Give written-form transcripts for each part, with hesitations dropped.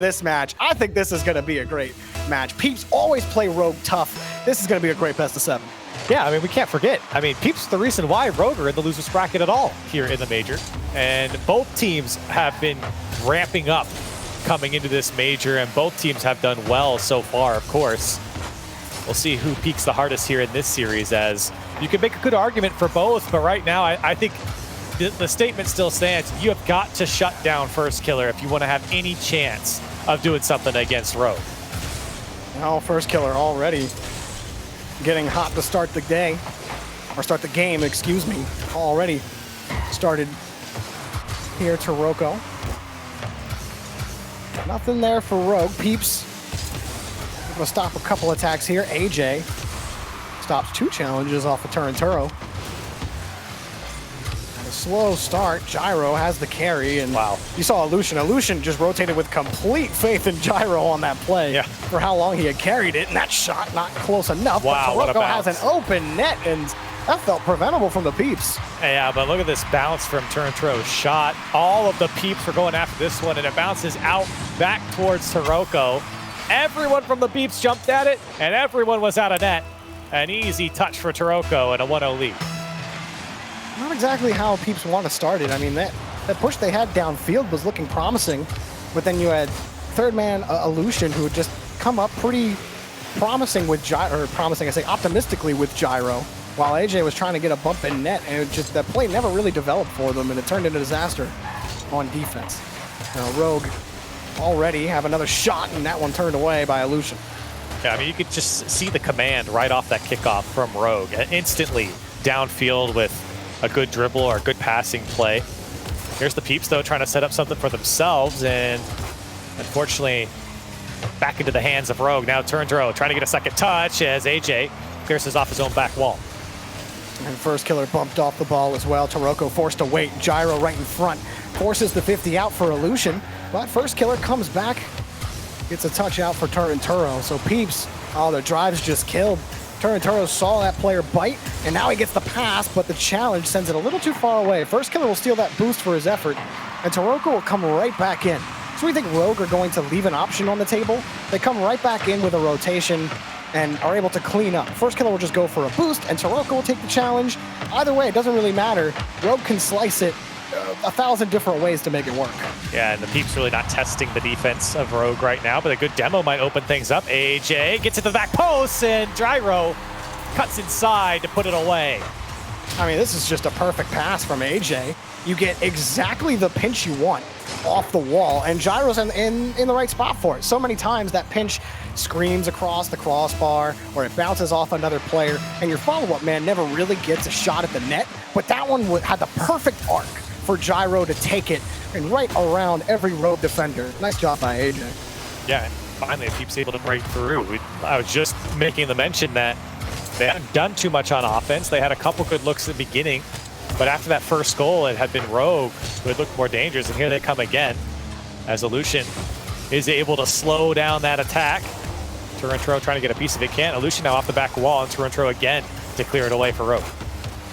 this match. I think this is going to be a great match. Peeps always play Rogue tough. This is going to be a great best of 7. Yeah, I mean, we can't forget. I mean, Peeps is the reason why Rogue are in the losers bracket at all here in the major. And both teams have been ramping up coming into this major, and both teams have done well so far, of course. We'll see who peaks the hardest here in this series, as you can make a good argument for both, but right now I think the statement still stands. You have got to shut down First Killer if you want to have any chance of doing something against Rogue. Well, First Killer already getting hot to start the day, or start the game, excuse me. Already started here to Roko. Nothing there for Rogue. Peeps gonna stop a couple attacks here. AJ stops 2 challenges off of Turinturo. And a slow start. Gyro has the carry, and wow, you saw Illusion. Illusion just rotated with complete faith in Gyro on that play. Yeah. For how long he had carried it, and that shot not close enough. Wow, but what a Roko has bounce. an open net, and that felt preventable from the Peeps. Yeah, but look at this bounce from Turinturo's shot. All of the Peeps were going after this one, and it bounces out back towards Taroko. Everyone from the Peeps jumped at it, and everyone was out of net. An easy touch for Taroko and a 1-0 lead. Not exactly how Peeps want to start it. I mean, that push they had downfield was looking promising, but then you had third man Illusion, who had just come up pretty promising with Gyro, or promising, I say optimistically with Gyro, while AJ was trying to get a bump in net, and it just, that play never really developed for them, and it turned into a disaster on defense. Rogue already have another shot, and that one turned away by Illusion. Yeah, I mean, you could just see the command right off that kickoff from Rogue. Instantly downfield with a good dribble or a good passing play. Here's the Peeps, though, trying to set up something for themselves, and unfortunately, back into the hands of Rogue. Now Turinturo trying to get a second touch as AJ pierces off his own back wall. And First Killer bumped off the ball as well. Taroko forced to wait. Gyro right in front. Forces the 50 out for Illusion. But First Killer comes back. Gets a touch out for Turinturo. So Peeps, oh, the drive's just killed. Turinturo saw that player bite, and now he gets the pass, but the challenge sends it a little too far away. First Killer will steal that boost for his effort, and Taroko will come right back in. So we think Rogue are going to leave an option on the table. They come right back in with a rotation and are able to clean up. First Killer will just go for a boost, and Taroko will take the challenge. Either way, it doesn't really matter. Rogue can slice it 1,000 different ways to make it work. Yeah, and the Peeps really not testing the defense of Rogue right now, but a good demo might open things up. AJ gets it to the back post, and Gyro cuts inside to put it away. I mean, this is just a perfect pass from AJ. You get exactly the pinch you want off the wall, and Gyro's in the right spot for it. So many times that pinch screams across the crossbar, or it bounces off another player, and your follow-up man never really gets a shot at the net, but that one had the perfect arc for Gyro to take it and right around every Rogue defender. Nice job by AJ. Yeah, and finally Peeps able to break through. I was just making the mention that they hadn't done too much on offense. They had a couple good looks at the beginning, but after that first goal, it had been Rogue who had looked more dangerous, and here they come again as Illusion is able to slow down that attack. Turinturo trying to get a piece of it, can't. Illusion now off the back wall, and Turinturo again to clear it away for Rogue.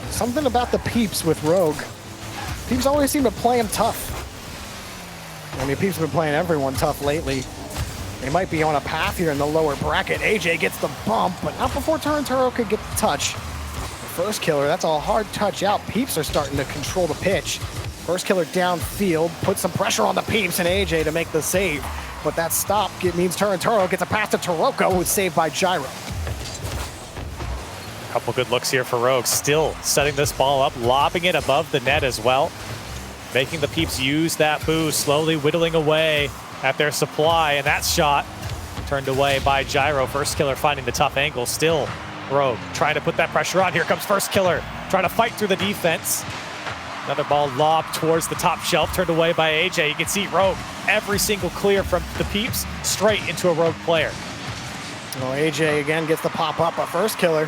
Something about the Peeps with Rogue. Peeps always seem to play him tough. I mean, Peeps have been playing everyone tough lately. They might be on a path here in the lower bracket. AJ gets the bump, but not before Turinturo could get the touch. First Killer, that's a hard touch out. Peeps are starting to control the pitch. First Killer downfield, put some pressure on the Peeps and AJ to make the save. But that stop means Turinturo gets a pass to Taroko, who's saved by Gyro. Couple good looks here for Rogue, still setting this ball up, lobbing it above the net as well. Making the Peeps use that boost, slowly whittling away at their supply, and that shot turned away by Gyro. First Killer finding the tough angle, still Rogue trying to put that pressure on. Here comes First Killer, trying to fight through the defense. Another ball lobbed towards the top shelf, turned away by AJ. You can see Rogue, every single clear from the Peeps, straight into a Rogue player. Well, AJ again gets the pop up, but First Killer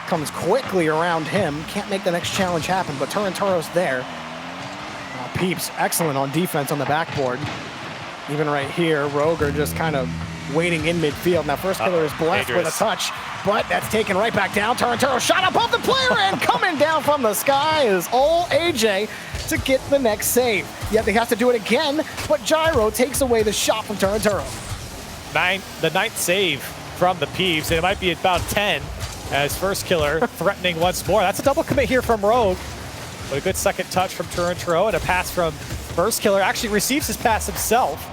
comes quickly around him. Can't make the next challenge happen, but Turinturo's there. Peeps, excellent on defense on the backboard. Even right here, Rogue are just kind of waiting in midfield. Now First Killer is blessed with a touch, but that's taken right back down. Turinturo shot above the player, and coming down from the sky is old AJ. to get the next save. Yet they have to do it again, but Gyro takes away the shot from Turinturo. The ninth save from the Peeps, and it might be about 10 as First Killer threatening once more. That's a double commit here from Rogue. But a good second touch from Turinturo and a pass from First Killer. Actually receives his pass himself.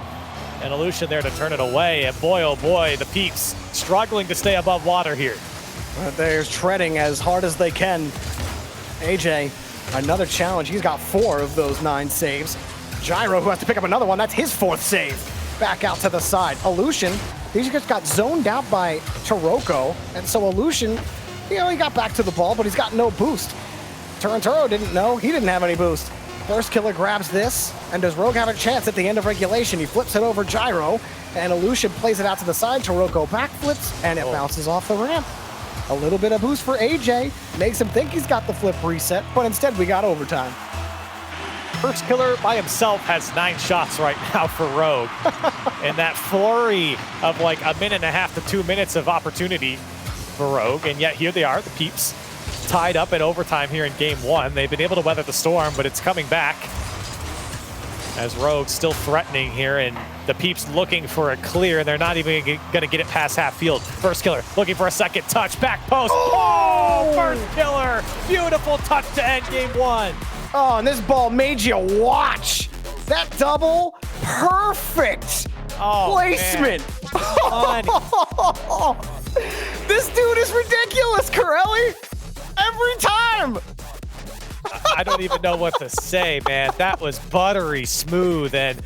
And Illusion there to turn it away. And boy, oh boy, the Peeps struggling to stay above water here. They're treading as hard as they can. AJ, another challenge. He's got 4 of those 9 saves. Gyro, who has to pick up another one. That's his 4th save. Back out to the side. Illusion, he just got zoned out by Taroko. And so Illusion, he got back to the ball, but he's got no boost. Turinturo didn't know. He didn't have any boost. First Killer grabs this, and does Rogue have a chance at the end of regulation? He flips it over Gyro, and Illusion plays it out to the side. Taroko backflips, and it bounces off the ramp. A little bit of boost for AJ. Makes him think he's got the flip reset, but instead we got overtime. First Killer by himself has 9 shots right now for Rogue. And that flurry of like a minute and a half to 2 minutes of opportunity for Rogue. And yet here they are, the Peeps, tied up in overtime here in game 1. They've been able to weather the storm, but it's coming back. As Rogue still threatening here, and the Peeps looking for a clear, and they're not even going to get it past half field. First Killer looking for a second touch, back post. Oh, First Killer, beautiful touch to end game 1. Oh, and this ball made you watch. That double, perfect placement. This dude is ridiculous, Corelli. Every time. I don't even know what to say, man. That was buttery smooth, and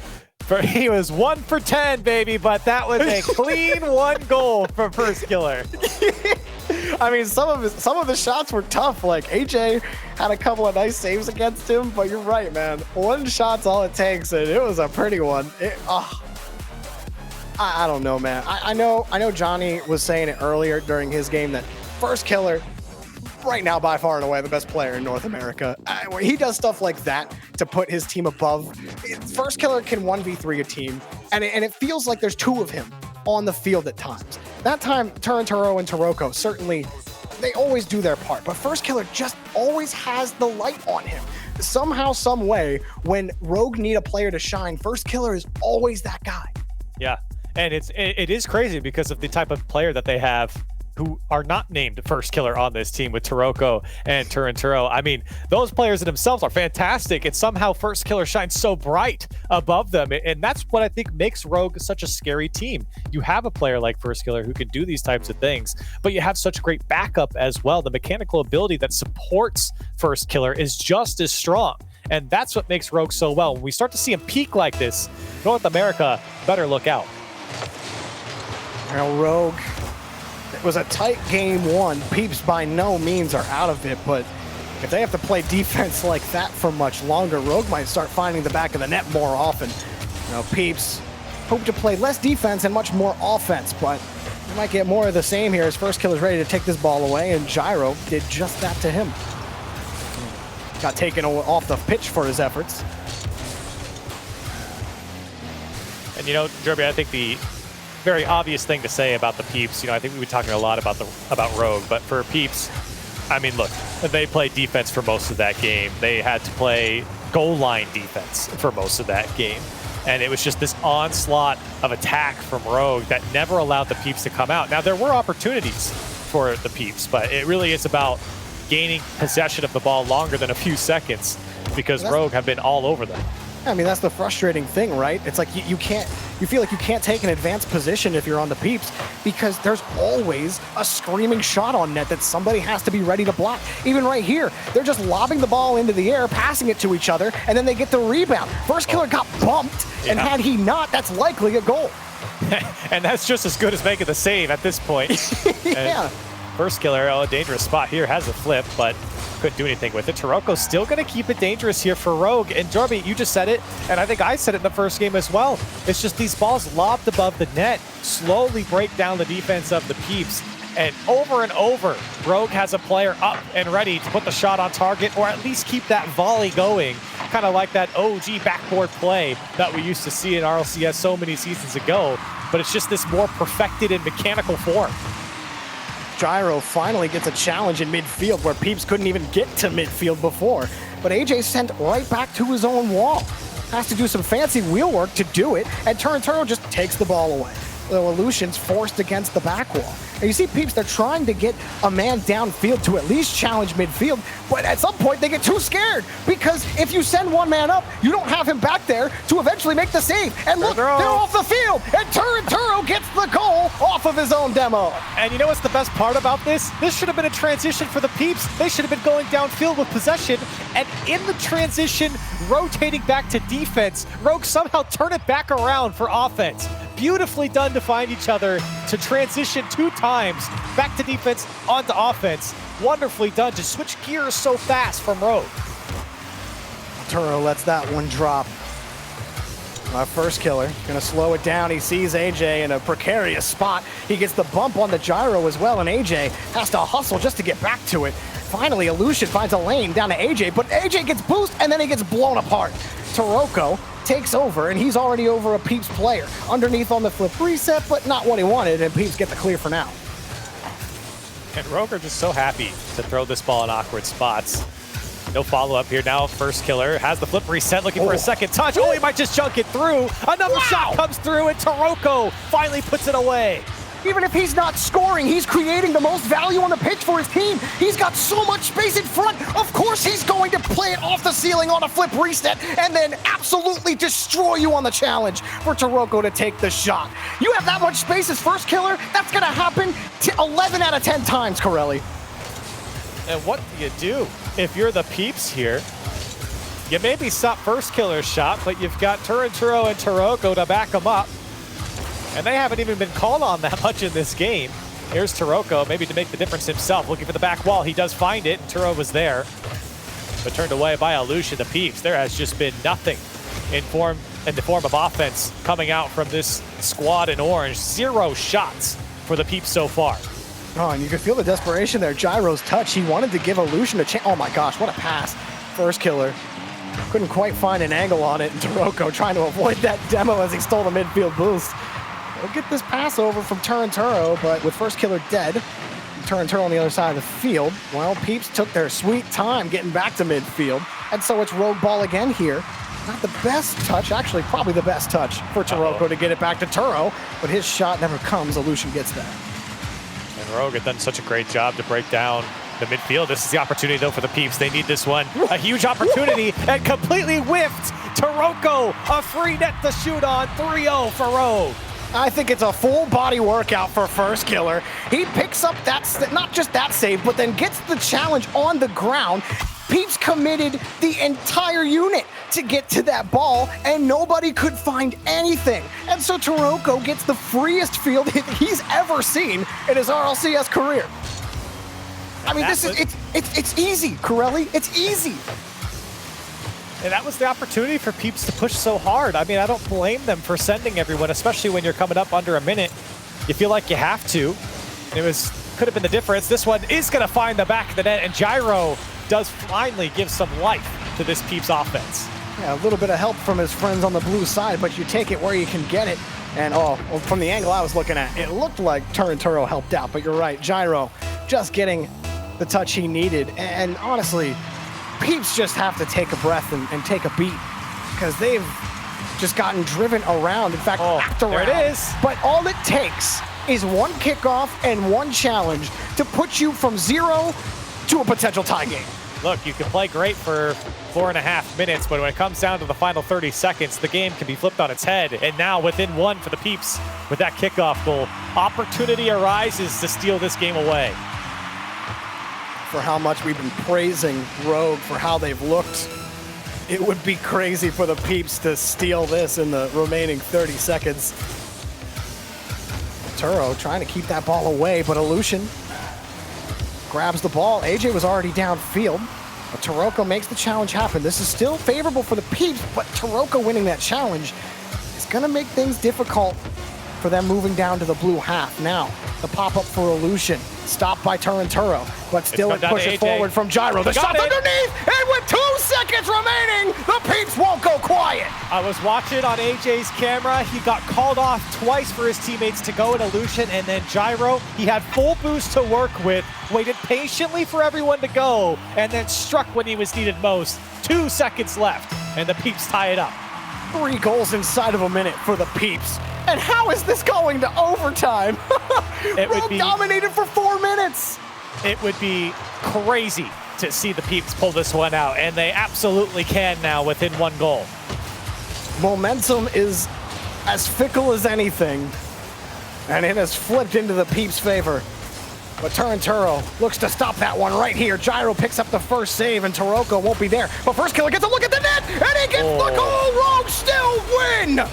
he was 1 for 10, baby, but that was a clean 1 goal from First Killer. I mean, some of the shots were tough. Like, AJ had a couple of nice saves against him, but you're right, man. 1 shot's all it takes, and it was a pretty one. I don't know, man. I know Johnny was saying it earlier during his game that First Killer, right now, by far and away, the best player in North America. He does stuff like that to put his team above. First Killer can 1v3 a team, and it feels like there's 2 of him on the field at times. That time, Turinturo and Taroko, certainly, they always do their part, but First Killer just always has the light on him. Somehow, some way, when Rogue need a player to shine, First Killer is always that guy. Yeah, and it is crazy because of the type of player that they have who are not named First Killer on this team with Taroko and Turinturo. I mean, those players in themselves are fantastic, and somehow First Killer shines so bright above them, and that's what I think makes Rogue such a scary team. You have a player like First Killer who can do these types of things, but you have such great backup as well. The mechanical ability that supports First Killer is just as strong, and that's what makes Rogue so well. When we start to see him peak like this, North America better look out. Now, Rogue, it was a tight game 1. Peeps by no means are out of it, but if they have to play defense like that for much longer, Rogue might start finding the back of the net more often. Peeps hope to play less defense and much more offense, but they might get more of the same here as First Killer's ready to take this ball away, and Gyro did just that to him. Got taken off the pitch for his efforts. And Derby, I think the very obvious thing to say about the Peeps, I think we've been talking a lot about Rogue, but for Peeps, I mean, look, they played defense for most of that game. They had to play goal line defense for most of that game. And it was just this onslaught of attack from Rogue that never allowed the Peeps to come out. Now, there were opportunities for the Peeps, but it really is about gaining possession of the ball longer than a few seconds because Rogue have been all over them. I mean, that's the frustrating thing, right? It's like you feel like you can't take an advanced position if you're on the Peeps because there's always a screaming shot on net that somebody has to be ready to block. Even right here, they're just lobbing the ball into the air, passing it to each other, and then they get the rebound. First Killer got bumped, and had he not, that's likely a goal. And that's just as good as making the save at this point. Yeah. And First Killer, a dangerous spot here, has a flip, but couldn't do anything with it. Taroko's still going to keep it dangerous here for Rogue. And Jorby, you just said it, and I think I said it in the first game as well. It's just these balls lobbed above the net slowly break down the defense of the Peeps. And over, Rogue has a player up and ready to put the shot on target or at least keep that volley going. Kind of like that OG backboard play that we used to see in RLCS so many seasons ago. But it's just this more perfected and mechanical form. Gyro finally gets a challenge in midfield where Peeps couldn't even get to midfield before. but AJ sent right back to his own wall. Has to do some fancy wheel work to do it, and Turinturo just takes the ball away. The Illusion's forced against the back wall. And you see Peeps, they're trying to get a man downfield to at least challenge midfield, but at some point they get too scared because if you send one man up, you don't have him back there to eventually make the save. And look, they're off the field, and Turinturo gets the goal off of his own demo. And you know what's the best part about this? This should have been a transition for the Peeps. They should have been going downfield with possession, and in the transition, rotating back to defense, Rogue somehow turn it back around for offense. Beautifully done to find each other to transition 2 times back to defense onto offense. Wonderfully done to switch gears so fast from Rogue. Turo lets that one drop. First killer, gonna slow it down. He sees AJ in a precarious spot. He gets the bump on the gyro as well, and AJ has to hustle just to get back to it. Finally, Illusion finds a lane down to AJ, but AJ gets boost and then he gets blown apart. Taroko takes over, and he's already over a Peeps player. Underneath on the flip reset, but not what he wanted, and Peeps get the clear for now. And Rogue are just so happy to throw this ball in awkward spots. No follow-up here now. First killer has the flip reset, looking for a second touch. Oh, he might just chunk it through. Another shot comes through, and Taroko finally puts it away. Even if he's not scoring, he's creating the most value on the pitch for his team. He's got so much space in front. Of course he's going to play it off the ceiling on a flip reset and then absolutely destroy you on the challenge for Taroko to take the shot. You have that much space as first killer, that's going to happen 11 out of 10 times, Corelli. And what do you do if you're the Peeps here? You maybe stop first killer's shot, but you've got Turinturo and Taroko to back them up. And they haven't even been called on that much in this game. Here's Taroko, maybe to make the difference himself, looking for the back wall. He does find it, and Turo was there, but turned away by Illusion. The Peeps, there has just been nothing in the form of offense coming out from this squad in orange. 0 shots for the Peeps so far. Oh, and you can feel the desperation there. Gyro's touch, he wanted to give Illusion a chance. Oh my gosh, what a pass. First killer. Couldn't quite find an angle on it, and Taroko trying to avoid that demo as he stole the midfield boost. We'll get this pass over from Turinturo, but with first killer dead, Turinturo on the other side of the field, well, Peeps took their sweet time getting back to midfield, and so it's Rogue ball again here. Not the best touch, actually probably the best touch for Taroko to get it back to Turo, but his shot never comes. Illusion gets that. And Rogue had done such a great job to break down the midfield. This is the opportunity, though, for the Peeps. They need this one. A huge opportunity, and completely whiffed. Taroko, a free net to shoot on. 3-0 for Rogue. I think it's a full body workout for first killer. He picks up that, not just that save, but then gets the challenge on the ground. Peeps committed the entire unit to get to that ball, and nobody could find anything. And so Taroko gets the freest field he's ever seen in his RLCS career. I mean, it's easy, Corelli. It's easy. And that was the opportunity for Peeps to push so hard. I mean, I don't blame them for sending everyone, especially when you're coming up under a minute. You feel like you have to. And could have been the difference. This one is going to find the back of the net, and Gyro does finally give some life to this Peeps offense. Yeah, a little bit of help from his friends on the blue side, but you take it where you can get it. And from the angle I was looking at, it looked like Turinturo helped out, but you're right, Gyro just getting the touch he needed. And honestly, Peeps just have to take a breath and take a beat because they've just gotten driven around. In fact, whacked around. There it is. But all it takes is one kickoff and one challenge to put you from 0 to a potential tie game. Look, you can play great for 4.5 minutes, but when it comes down to the final 30 seconds, the game can be flipped on its head. And now within 1 for the Peeps with that kickoff goal, opportunity arises to steal this game away. For how much we've been praising Rogue for how they've looked, it would be crazy for the Peeps to steal this in the remaining 30 seconds. Turo trying to keep that ball away, but Illusion grabs the ball. AJ was already downfield, but Taroko makes the challenge happen. This is still favorable for the Peeps, but Taroko winning that challenge is going to make things difficult for them moving down to the blue half. Now, the pop-up for Illusion, stopped by Turinturo, but still it pushes forward from Gyro. The shot underneath, and with 2 seconds seconds remaining. The Peeps won't go quiet. I was watching on AJ's camera. He got called off twice for his teammates to go in Illusion, and then Gyro, he had full boost to work with, waited patiently for everyone to go, and then struck when he was needed most. 2 seconds left, and the Peeps tie it up. 3 goals inside of a minute for the Peeps. And how is this going to overtime? Rogue dominated for 4 minutes. It would be crazy to see the Peeps pull this one out, and they absolutely can now within 1 goal. Momentum is as fickle as anything, and it has flipped into the Peeps' favor. But Turinturo looks to stop that one right here. Gyro picks up the first save, and Taroko won't be there. But First Killer gets a look at the net, and he gets the goal. Rogue still win!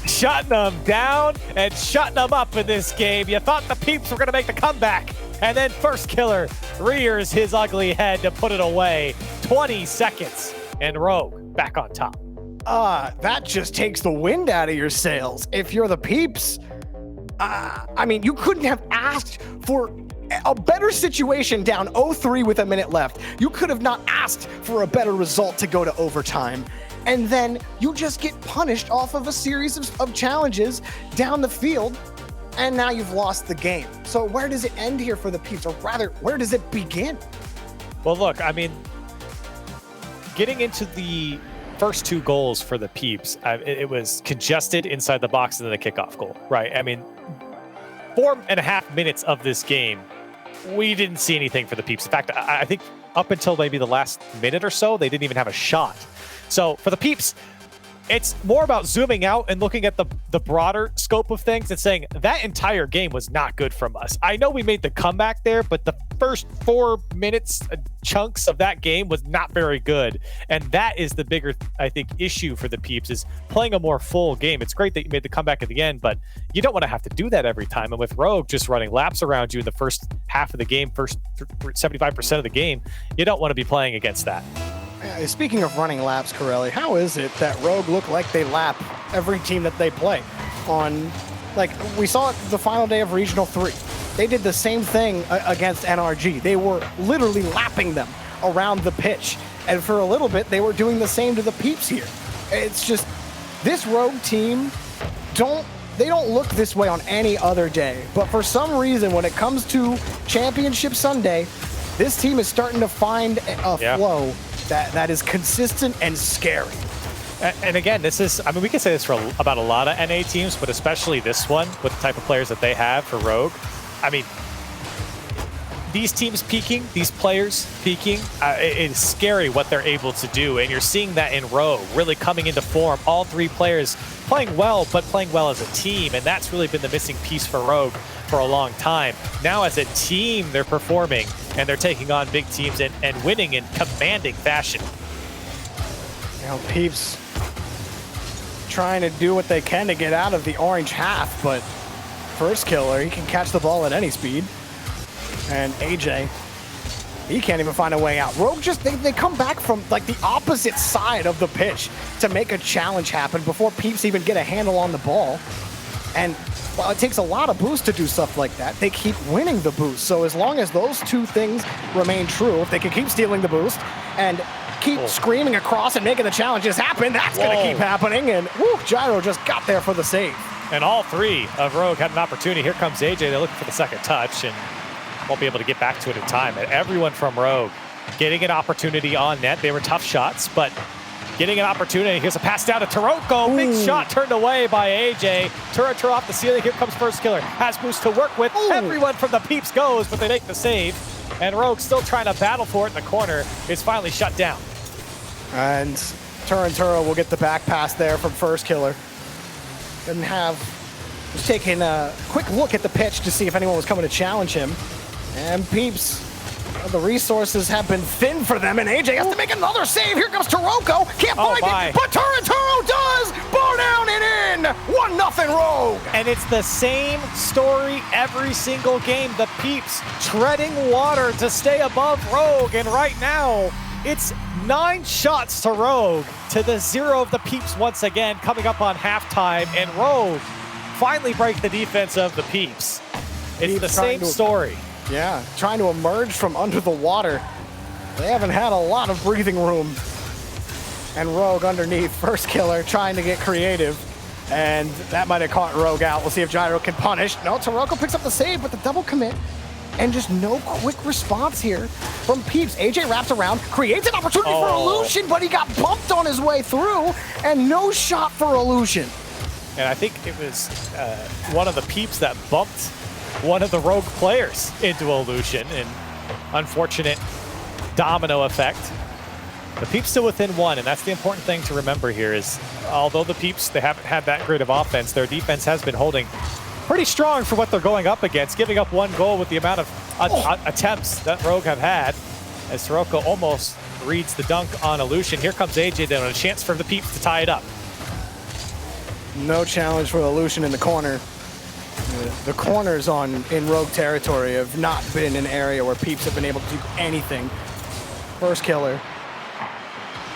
Shutting them down and shutting them up in this game. You thought the Peeps were going to make the comeback, and then First Killer rears his ugly head to put it away. 20 seconds, and Rogue back on top. That just takes the wind out of your sails. If you're the Peeps, I mean, you couldn't have asked for a better situation down 0-3 with a minute left. You could have not asked for a better result to go to overtime. And then you just get punished off of a series of challenges down the field, and now you've lost the game. So where does it end here for the Peeps, or rather, where does it begin? Well, look, I mean, getting into the first 2 goals for the Peeps, it was congested inside the box and then the kickoff goal, right? I mean, 4.5 minutes of this game, we didn't see anything for the Peeps. In fact, I think up until maybe the last minute or so, they didn't even have a shot. So for the Peeps, it's more about zooming out and looking at the broader scope of things and saying that entire game was not good from us. I know we made the comeback there, but the first 4 minutes chunks of that game was not very good. And that is the bigger, I think, issue for the Peeps, is playing a more full game. It's great that you made the comeback at the end, but you don't want to have to do that every time. And with Rogue just running laps around you in the first half of the game, first 75% of the game, you don't want to be playing against that. Speaking of running laps, Corelli, how is it that Rogue look like they lap every team that they play? Like, we saw it the final day of Regional 3. They did the same thing against NRG. They were literally lapping them around the pitch. And for a little bit, they were doing the same to the Peeps here. It's just, this Rogue team, they don't look this way on any other day. But for some reason, when it comes to Championship Sunday, this team is starting to find a flow that is consistent and scary. And again, this is, I mean, we can say this for about a lot of NA teams, but especially this one with the type of players that they have for Rogue. I mean, these teams peaking, these players peaking, it is scary what they're able to do. And you're seeing that in Rogue, really coming into form. All 3 players playing well, but playing well as a team. And that's really been the missing piece for Rogue for a long time. Now as a team, they're performing and they're taking on big teams and winning in commanding fashion. You know, Peeps trying to do what they can to get out of the orange half, but First Killer, he can catch the ball at any speed. And AJ, he can't even find a way out. Rogue just, they come back from like the opposite side of the pitch to make a challenge happen before Peeps even get a handle on the ball. And while it takes a lot of boost to do stuff like that, they keep winning the boost. So as long as those 2 things remain true, if they can keep stealing the boost and keep screaming across and making the challenges happen, that's going to keep happening. And Gyro just got there for the save. And all 3 of Rogue had an opportunity. Here comes AJ. They're looking for the second touch and won't be able to get back to it in time. And everyone from Rogue getting an opportunity on net. They were tough shots, but getting an opportunity. Here's a pass down to Taroko. Big shot turned away by AJ. Turinturo off the ceiling. Here comes First Killer. Has boost to work with. Everyone from the Peeps goes, but they make the save. And Rogue still trying to battle for it in the corner. It's finally shut down. And Turinturo will get the back pass there from First Killer. Was taking a quick look at the pitch to see if anyone was coming to challenge him. And Peeps, the resources have been thin for them, and AJ has to make another save. Here comes Taroko. Can't find it, but Turinturo does! Bar down and in! 1-0 Rogue! And it's the same story every single game. The Peeps treading water to stay above Rogue, and right now, it's 9 shots to Rogue to the 0 of the Peeps once again, coming up on halftime, and Rogue finally break the defense of the Peeps. It's the same story. Yeah, trying to emerge from under the water. They haven't had a lot of breathing room. And Rogue underneath, first killer trying to get creative. And that might have caught Rogue out. We'll see if Gyro can punish. No, Taroko picks up the save, but the double commit. And just no quick response here from Peeps. AJ wraps around, creates an opportunity for Illusion, but he got bumped on his way through, and no shot for Illusion. And I think it was one of the Peeps that bumped one of the Rogue players into Illusion, and unfortunate domino effect. The Peeps still within one, and that's the important thing to remember here is, although the Peeps, they haven't had that great of offense, their defense has been holding pretty strong for what they're going up against, giving up one goal with the amount of attempts that Rogue have had, as Taroko almost reads the dunk on Illusion. Here comes AJ down, a chance for the Peeps to tie it up. No challenge for Illusion in the corner. The corners in Rogue territory have not been an area where Peeps have been able to do anything. First killer.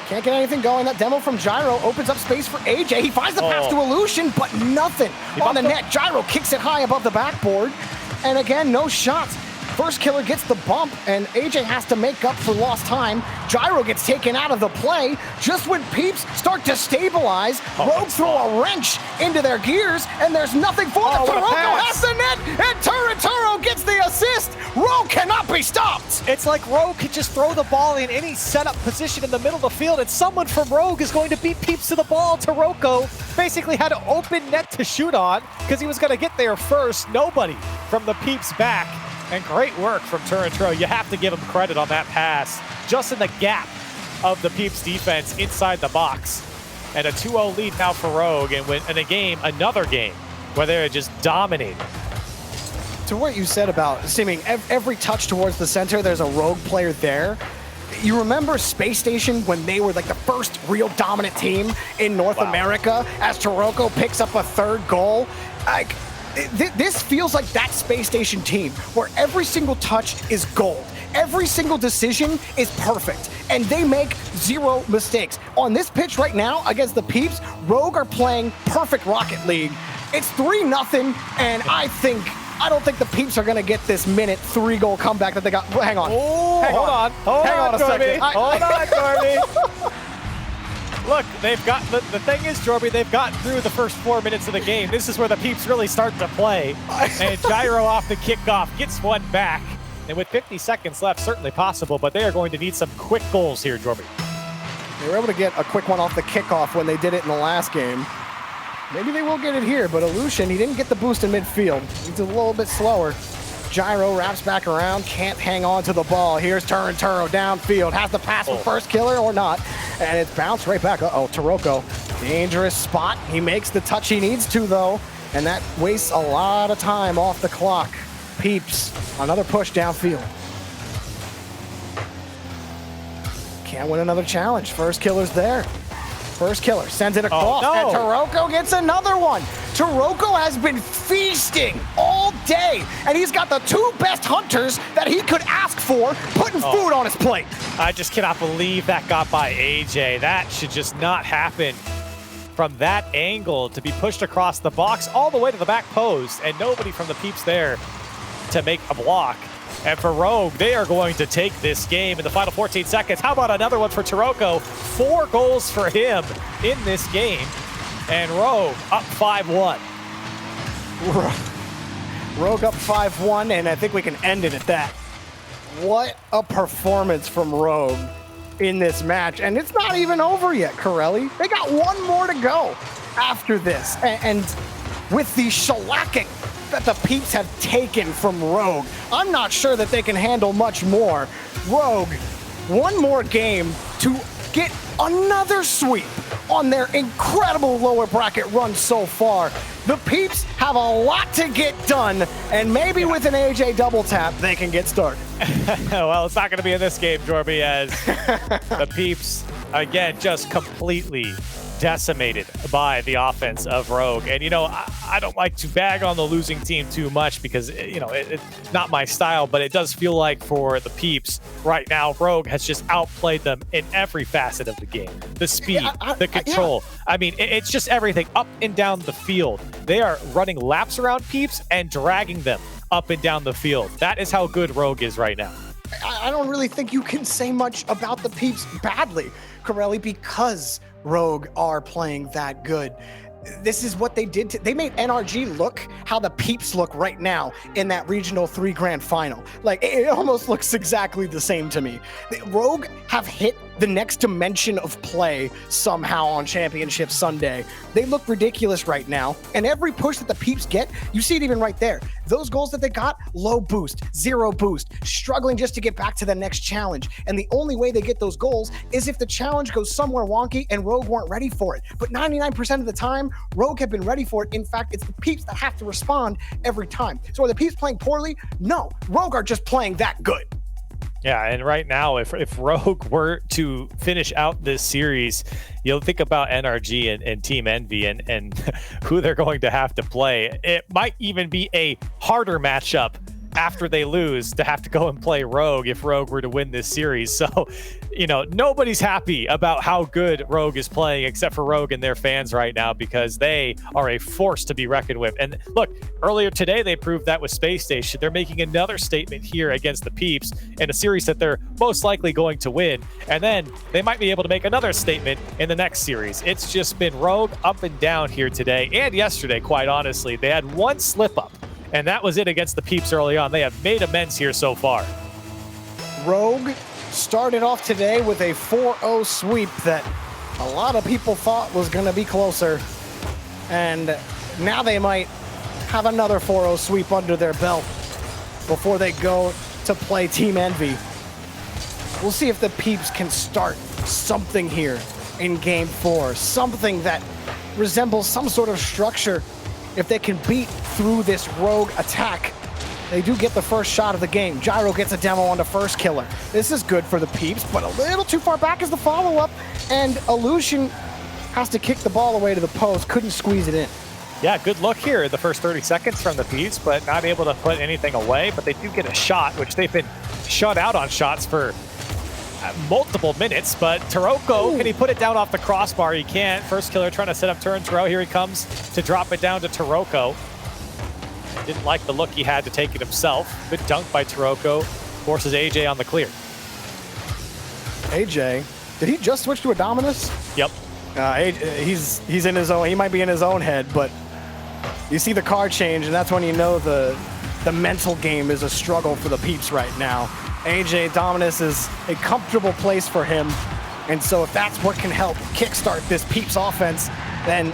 Can't get anything going. That demo from Gyro opens up space for AJ. He finds the pass to Illusion, but nothing on the net. Gyro kicks it high above the backboard. And again, no shots. First killer gets the bump, and AJ has to make up for lost time. Gyro gets taken out of the play just when Peeps start to stabilize. Rogue throw a wrench into their gears, and there's nothing for them. Taroko has the net, and Turrituro gets the assist. Rogue cannot be stopped. It's like Rogue could just throw the ball in any setup position in the middle of the field, and someone from Rogue is going to beat Peeps to the ball. Taroko basically had an open net to shoot on because he was going to get there first. Nobody from the Peeps back. And great work from Turrituro. You have to give him credit on that pass. Just in the gap of the Peeps defense inside the box. And a 2-0 lead now for Rogue. And in a game, another game, where they're just dominating. To what you said about seeming every touch towards the center, there's a Rogue player there. You remember Space Station when they were like the first real dominant team in North America as Taroko picks up a third goal? Like, this feels like that Space Station team where every single touch is gold. Every single decision is perfect, and they make zero mistakes. On this pitch right now against the Peeps, Rogue are playing perfect Rocket League. It's 3-0, and I don't think the Peeps are going to get this minute 3-goal comeback that they got. Hang on. Hold on a second. Hold on, Jorby. Look, they've got the thing is, Jorby, they've gotten through the first 4 minutes of the game. This is where the Peeps really start to play. And Gyro off the kickoff gets one back. And with 50 seconds left, certainly possible, but they are going to need some quick goals here, Jorby. They were able to get a quick one off the kickoff when they did it in the last game. Maybe they will get it here, but Illusion, he didn't get the boost in midfield. He's a little bit slower. Gyro wraps back around, can't hang on to the ball. Here's Turrituro downfield, has the pass for first killer or not, and it's bounced right back. Taroko, dangerous spot. He makes the touch he needs to though, and that wastes a lot of time off the clock. Peeps, another push downfield. Can't win another challenge. First killer's there. First killer sends it across, and Taroko gets another one. Taroko has been feasting all day, and he's got the two best hunters that he could ask for, putting food on his plate. I just cannot believe that got by AJ. That should just not happen from that angle, to be pushed across the box all the way to the back post, and nobody from the Peeps there to make a block. And for Rogue, they are going to take this game in the final 14 seconds. How about another one for Taroko? 4 goals for him in this game. And Rogue up 5-1. Rogue up 5-1, and I think we can end it at that. What a performance from Rogue in this match. And it's not even over yet, Corelli. They got one more to go after this. And with the shellacking that the Peeps have taken from Rogue, I'm not sure that they can handle much more. Rogue, one more game to get another sweep on their incredible lower bracket run so far. The Peeps have a lot to get done, and maybe with an AJ double tap, they can get started. Well, it's not going to be in this game, Jorby, as the Peeps, again, just completely decimated by the offense of Rogue. And, you know, I don't like to bag on the losing team too much because, you know, it's not my style, but it does feel like for the Peeps right now, Rogue has just outplayed them in every facet of the game. The speed, the control. I mean, it's just everything up and down the field. They are running laps around Peeps and dragging them up and down the field. That is how good Rogue is right now. I don't really think you can say much about the Peeps badly, Corelli, because Rogue are playing that good. This is what they did. They made NRG look how the Peeps look right now in that regional 3 grand final. Like, it almost looks exactly the same to me. Rogue have hit the next dimension of play somehow on Championship Sunday. They look ridiculous right now. And every push that the Peeps get, you see it even right there. Those goals that they got, low boost, 0 boost, struggling just to get back to the next challenge. And the only way they get those goals is if the challenge goes somewhere wonky and Rogue weren't ready for it. But 99% of the time, Rogue have been ready for it. In fact, it's the Peeps that have to respond every time. So are the Peeps playing poorly? No, Rogue are just playing that good. Yeah, and right now, if Rogue were to finish out this series, you'll think about NRG and Team Envy and who they're going to have to play. It might even be a harder matchup after they lose to have to go and play Rogue if Rogue were to win this series. So, nobody's happy about how good Rogue is playing except for Rogue and their fans right now, because they are a force to be reckoned with. And look, earlier today, they proved that with Space Station. They're making another statement here against the Peeps in a series that they're most likely going to win. And then they might be able to make another statement in the next series. It's just been Rogue up and down here today and yesterday, quite honestly. They had one slip up, and that was it against the Peeps early on. They have made amends here so far. Rogue started off today with a 4-0 sweep that a lot of people thought was going to be closer. And now they might have another 4-0 sweep under their belt before they go to play Team Envy. We'll see if the Peeps can start something here in Game 4, something that resembles some sort of structure. If they can beat through this Rogue attack, they do get the first shot of the game. Gyro gets a demo on the first killer. This is good for the Peeps, but a little too far back is the follow-up, and Illusion has to kick the ball away to the post, couldn't squeeze it in. Yeah, good look here in the first 30 seconds from the Peeps, but not able to put anything away. But they do get a shot, which they've been shut out on shots for multiple minutes. But Taroko, can he put it down off the crossbar? He can't. First killer trying to set up turn Taro. Here he comes to drop it down to Taroko. Didn't like the look he had to take it himself. Good dunk by Taroko. Forces AJ on the clear. AJ, did he just switch to a Dominus? Yep. He's in his own. He might be in his own head, but you see the card change, and that's when you know the mental game is a struggle for the Peeps right now. AJ Dominus is a comfortable place for him, and so if that's what can help kickstart this Peeps offense, then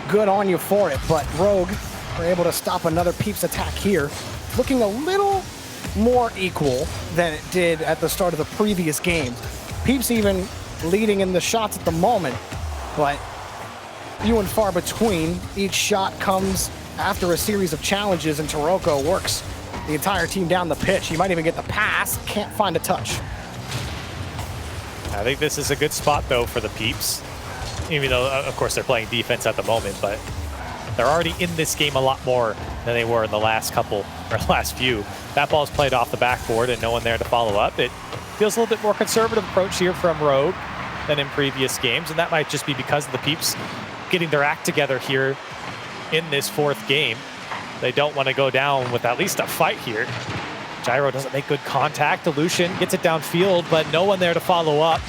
good on you for it. But Rogue were able to stop another Peeps attack here, looking a little more equal than it did at the start of the previous games. Peeps even leading in the shots at the moment, but few and far between. Each shot comes after a series of challenges, and Taroko works the entire team down the pitch. He might even get the pass, can't find a touch. I think this is a good spot, though, for the Peeps, even though, of course, they're playing defense at the moment, but they're already in this game a lot more than they were in the last few. That ball's played off the backboard and no one there to follow up. It feels a little bit more conservative approach here from Rogue than in previous games, and that might just be because of the Peeps getting their act together here in this fourth game. They don't want to go down with at least a fight here. Gyro doesn't make good contact. Illusion gets it downfield, but no one there to follow up.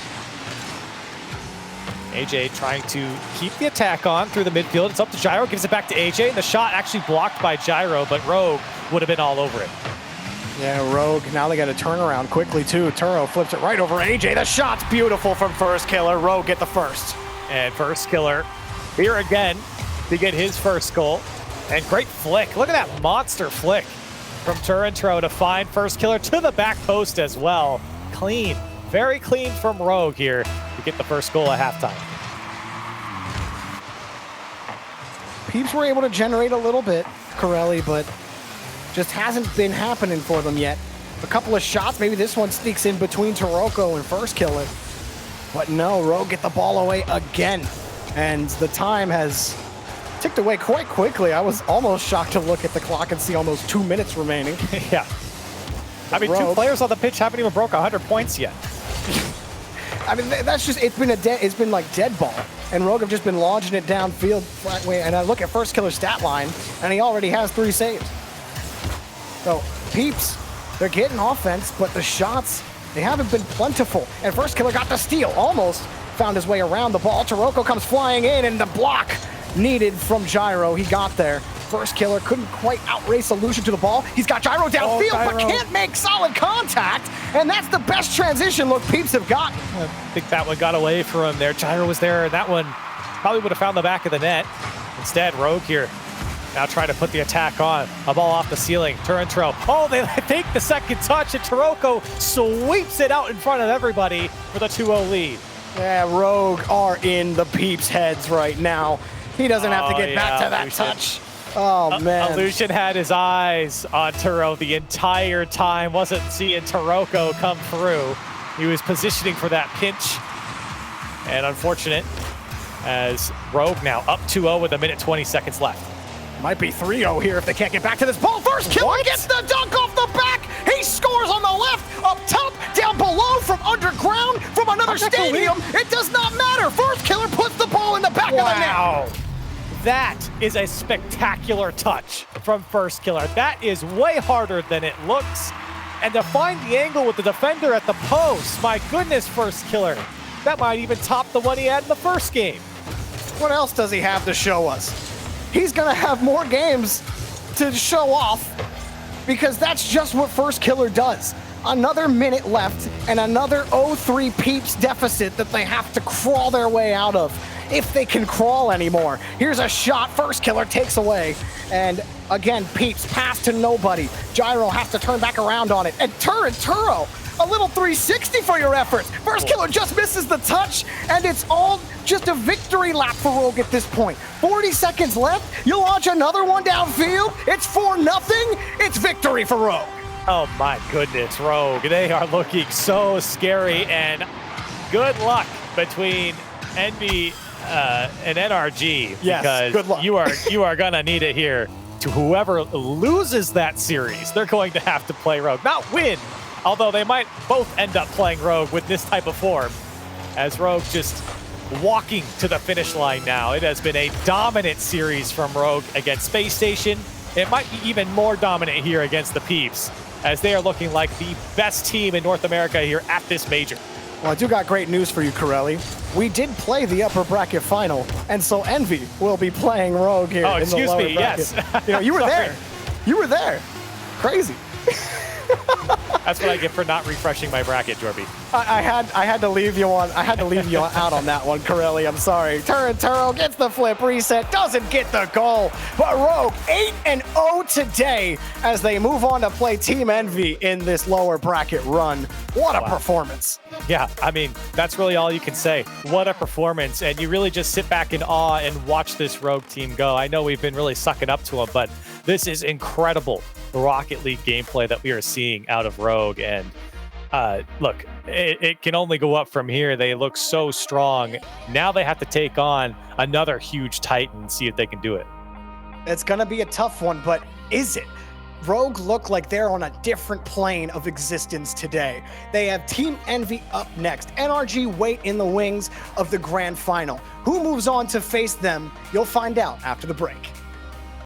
AJ trying to keep the attack on through the midfield. It's up to Gyro, gives it back to AJ, and the shot actually blocked by Gyro, but Rogue would have been all over it. Yeah, Rogue, now they got a turnaround quickly too. Turo flips it right over AJ. The shot's beautiful from First Killer. Rogue get the first. And First Killer here again to get his first goal. And great flick. Look at that monster flick from Turintro to find First Killer to the back post as well. Clean, very clean from Rogue here to get the first goal at halftime. Peeps were able to generate a little bit, Corelli, but just hasn't been happening for them yet. A couple of shots, maybe this one sneaks in between Taroko and First Killer. But no, Rogue get the ball away again. And the time has ticked away quite quickly. I was almost shocked to look at the clock and see almost 2 minutes remaining. Yeah. I mean, Rogue, 2 players on the pitch haven't even broke 100 points yet. I mean, that's just, it's been like dead ball. And Rogue have just been launching it downfield flat way. And I look at First Killer's stat line, and he already has 3 saves. So Peeps They're getting offense, but the shots, they haven't been plentiful. And First Killer got the steal, almost found his way around the ball. Taroko comes flying in, and the block needed from Gyro. He got there. First Killer couldn't quite outrace Illusion to the ball. He's got Gyro downfield, but can't make solid contact. And that's the best transition look Peeps have gotten. I think that one got away from him there. Gyro was there, and that one probably would have found the back of the net. Instead, Rogue here now trying to put the attack on. A ball off the ceiling. Turintro. Oh, they take the second touch, and Taroko sweeps it out in front of everybody for the 2-0 lead. Yeah, Rogue are in the Peeps' heads right now. He doesn't have to get back to that touch. Oh, man. Illusion had his eyes on Turo the entire time. Wasn't seeing Taroko come through. He was positioning for that pinch. And unfortunate, as Rogue now up 2-0 with 1:20 seconds left. Might be 3-0 here if they can't get back to this ball. First Killer gets the dunk off the back. He scores on the left, up top, down below, from underground, from another stadium. It does not matter. First Killer puts the ball in the back of the net. That is a spectacular touch from First Killer. That is way harder than it looks. And to find the angle with the defender at the post, my goodness, First Killer. That might even top the one he had in the first game. What else does he have to show us? He's gonna have more games to show off, because that's just what First Killer does. Another minute left and another 0-3 Peeps deficit that they have to crawl their way out of, if they can crawl anymore. Here's a shot First Killer takes away, and again, Peeps pass to nobody. Gyro has to turn back around on it, and Turo, a little 360 for your efforts. First Killer just misses the touch, and it's all just a victory lap for Rogue at this point. 40 seconds left, you launch another one downfield, it's 4-0, it's victory for Rogue. Oh my goodness, Rogue, they are looking so scary, and good luck between Envy and NRG, yes, because good luck. you are gonna need it here. To whoever loses that series, they're going to have to play Rogue, not win, although they might both end up playing Rogue with this type of form, as Rogue just walking to the finish line now. It has been a dominant series from Rogue against Space Station. It might be even more dominant here against the Peeps, as they are looking like the best team in North America here at this major. Well, I do got great news for you, Corelli. We did play the upper bracket final, and so Envy will be playing Rogue here in the lower bracket. Yes. You know, you were there. You were there. Crazy. That's what I get for not refreshing my bracket, Jorby. I had to leave you on. I had to leave you out on that one, Corelli. I'm sorry. Turinturo gets the flip reset, doesn't get the goal, but Rogue 8-0 today as they move on to play Team Envy in this lower bracket run. What a performance! Yeah, I mean, that's really all you can say. What a performance, and you really just sit back in awe and watch this Rogue team go. I know we've been really sucking up to them, but this is incredible Rocket League gameplay that we are seeing out of Rogue, and look, it can only go up from here. They look so strong. Now they have to take on another huge Titan and see if they can do it. It's gonna be a tough one, but is it? Rogue look like they're on a different plane of existence today. They have Team Envy up next. NRG wait in the wings of the grand final. Who moves on to face them? You'll find out after the break.